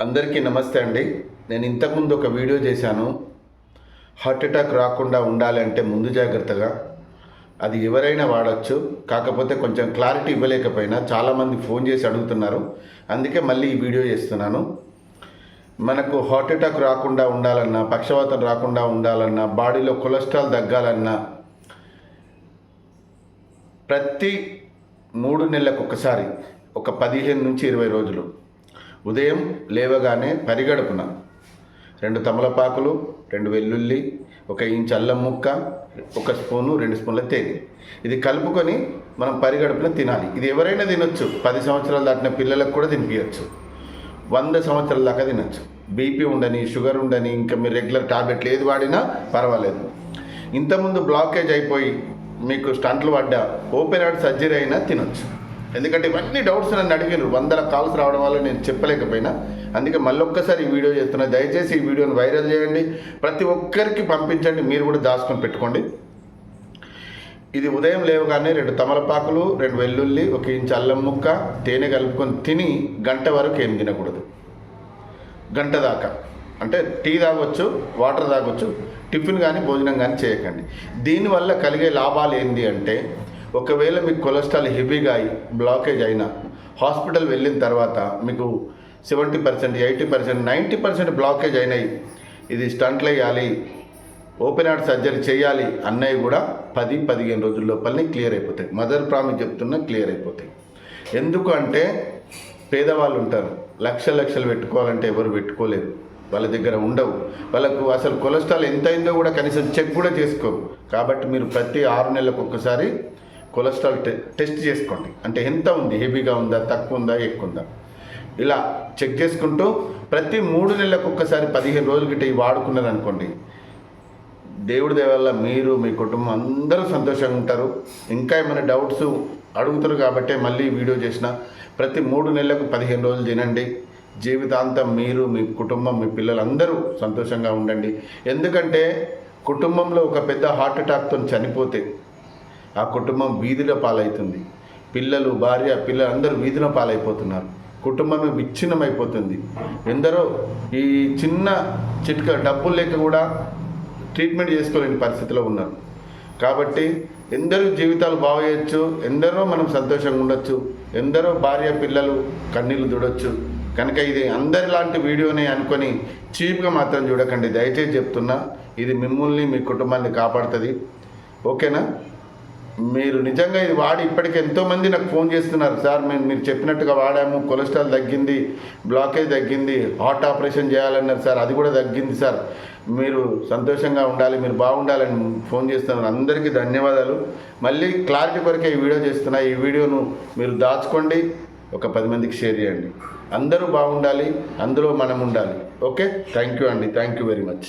అందరికీ నమస్తే అండి. నేను ఇంతకుముందు ఒక వీడియో చేశాను. హార్ట్ అటాక్ రాకుండా ఉండాలి అంటే ముందు జాగ్రత్తగా అది ఎవరైనా వాడచ్చు. కాకపోతే కొంచెం క్లారిటీ ఇవ్వలేకపోయినా చాలామంది ఫోన్ చేసి అడుగుతున్నారు. అందుకే మళ్ళీ ఈ వీడియో చేస్తున్నాను. మనకు హార్ట్ అటాక్ రాకుండా ఉండాలన్నా, పక్షవాతం రాకుండా ఉండాలన్నా, బాడీలో కొలెస్ట్రాల్ తగ్గాలన్నా ప్రతి 3 నెలలకు ఒకసారి ఒక 15 నుంచి 20 రోజులు ఉదయం లేవగానే పరిగడుపున 2 తమలపాకులు, 2 వెల్లుల్లి, 1 ఇంచ్ అల్లం ముక్క, 1 స్పూను 2 స్పూన్ల తేనె ఇది కలుపుకొని మనం పరిగడుపున తినాలి. ఇది ఎవరైనా తినొచ్చు. 10 సంవత్సరాలు దాటిన పిల్లలకు కూడా తినిపించచ్చు. 100 సంవత్సరాల దాకా తినచ్చు. బీపీ ఉండని, షుగర్ ఉండని, ఇంకా మీరు రెగ్యులర్ టాబ్లెట్లు ఏది వాడినా పర్వాలేదు. ఇంతకుముందు బ్లాకేజ్ అయిపోయి మీకు స్టంట్లు పడ్డా, ఓపెన్ హార్ట్ సర్జరీ అయినా తినొచ్చు. ఎందుకంటే ఇవన్నీ డౌట్స్ నన్ను అడిగారు. 100 కాల్స్ రావడం వల్ల నేను చెప్పలేకపోయినా, అందుకే మళ్ళొక్కసారి ఈ వీడియో చేస్తున్నా. దయచేసి ఈ వీడియోని వైరల్ చేయండి, ప్రతి ఒక్కరికి పంపించండి, మీరు కూడా దాచుకొని పెట్టుకోండి. ఇది ఉదయం లేవగానే 2 తమలపాకులు, 2 వెల్లుల్లి, 1 ఇంచ్ అల్లం ముక్క, తేనె కలుపుకొని తిని గంట వరకు ఏం తినకూడదు. గంట దాకా అంటే టీ తాగొచ్చు, వాటర్ తాగొచ్చు, టిఫిన్ కానీ భోజనం కానీ చేయకండి. దీనివల్ల కలిగే లాభాలు ఏంటి అంటే, ఒకవేళ మీకు కొలెస్ట్రాల్ హెవీగా అయి బ్లాకేజ్ అయినా హాస్పిటల్ వెళ్ళిన తర్వాత మీకు 70%, 80%, 90% బ్లాకేజ్ అయినాయి, ఇది స్టంట్లు వేయాలి, ఓపెన్ హార్ట్ సర్జరీ చేయాలి అన్నవి కూడా 10-15 రోజుల లోపలనే క్లియర్ అయిపోతాయి. మదర్ ప్రామిస్ చెప్తున్నా, క్లియర్ అయిపోతాయి. ఎందుకు అంటే పేదవాళ్ళు ఉంటారు, లక్షలు పెట్టుకోవాలంటే ఎవరు పెట్టుకోలేరు, వాళ్ళ దగ్గర ఉండవు. వాళ్ళకు అసలు కొలెస్ట్రాల్ ఎంత అయిందో కూడా కనీసం చెక్ కూడా చేసుకోరు. కాబట్టి మీరు ప్రతి 6 నెలలకు ఒక్కసారి కొలెస్ట్రాల్ టెస్ట్ చేసుకోండి. అంటే ఎంత ఉంది, హెవీగా ఉందా, తక్కువ ఉందా, ఎక్కువ ఉందా, ఇలా చెక్ చేసుకుంటూ ప్రతి 3 నెలలకు ఒక్కసారి 15 రోజుల గిట్ట ఇవి వాడుకున్నారనుకోండి, దేవుడి దయ వల్ల మీరు, మీ కుటుంబం అందరూ సంతోషంగా ఉంటారు. ఇంకా ఏమైనా డౌట్స్ అడుగుతారు కాబట్టి మళ్ళీ వీడియో చేసిన. ప్రతి 3 నెలలకు 15 రోజులు తినండి. జీవితాంతం మీరు, మీ కుటుంబం, మీ పిల్లలందరూ సంతోషంగా ఉండండి. ఎందుకంటే కుటుంబంలో ఒక పెద్ద హార్ట్ అటాక్తో చనిపోతే ఆ కుటుంబం వీధిలో పాలవుతుంది. పిల్లలు, భార్య, పిల్లలందరూ వీధిలో పాలైపోతున్నారు. కుటుంబమే విచ్ఛిన్నమైపోతుంది. ఎందరో ఈ చిన్న చిట్కా డబ్బులు లేక కూడా ట్రీట్మెంట్ చేసుకోలేని పరిస్థితిలో ఉన్నారు. కాబట్టి ఎందరో జీవితాలు బాగు చేయొచ్చు, ఎందరో మనం సంతోషంగా ఉండొచ్చు, ఎందరో భార్య పిల్లలు కన్నీళ్ళు దుడొచ్చు. కనుక ఇది అందరిలాంటి వీడియోనే అనుకొని చీప్గా మాత్రం చూడకండి. దయచేసి చెప్తున్నా, ఇది మిమ్మల్ని, మీ కుటుంబాన్ని కాపాడుతుంది. ఓకేనా? మీరు నిజంగా ఇది వాడి ఇప్పటికీ ఎంతోమంది నాకు ఫోన్ చేస్తున్నారు. సార్ మీరు చెప్పినట్టుగా వాడాము, కొలెస్ట్రాల్ తగ్గింది, బ్లాకేజ్ తగ్గింది, హార్ట్ ఆపరేషన్ చేయాలన్నారు సార్, అది కూడా తగ్గింది సార్, మీరు సంతోషంగా ఉండాలి, మీరు బాగుండాలని ఫోన్ చేస్తున్నారు. అందరికీ ధన్యవాదాలు. మళ్ళీ క్లారిటీ కొరకే ఈ వీడియో చేస్తున్నా. ఈ వీడియోను మీరు దాచుకోండి, ఒక 10 మందికి షేర్ చేయండి. అందరూ బాగుండాలి, అందులో మనం ఉండాలి. ఓకే, థ్యాంక్ యూ అండి, థ్యాంక్ యూ వెరీ మచ్.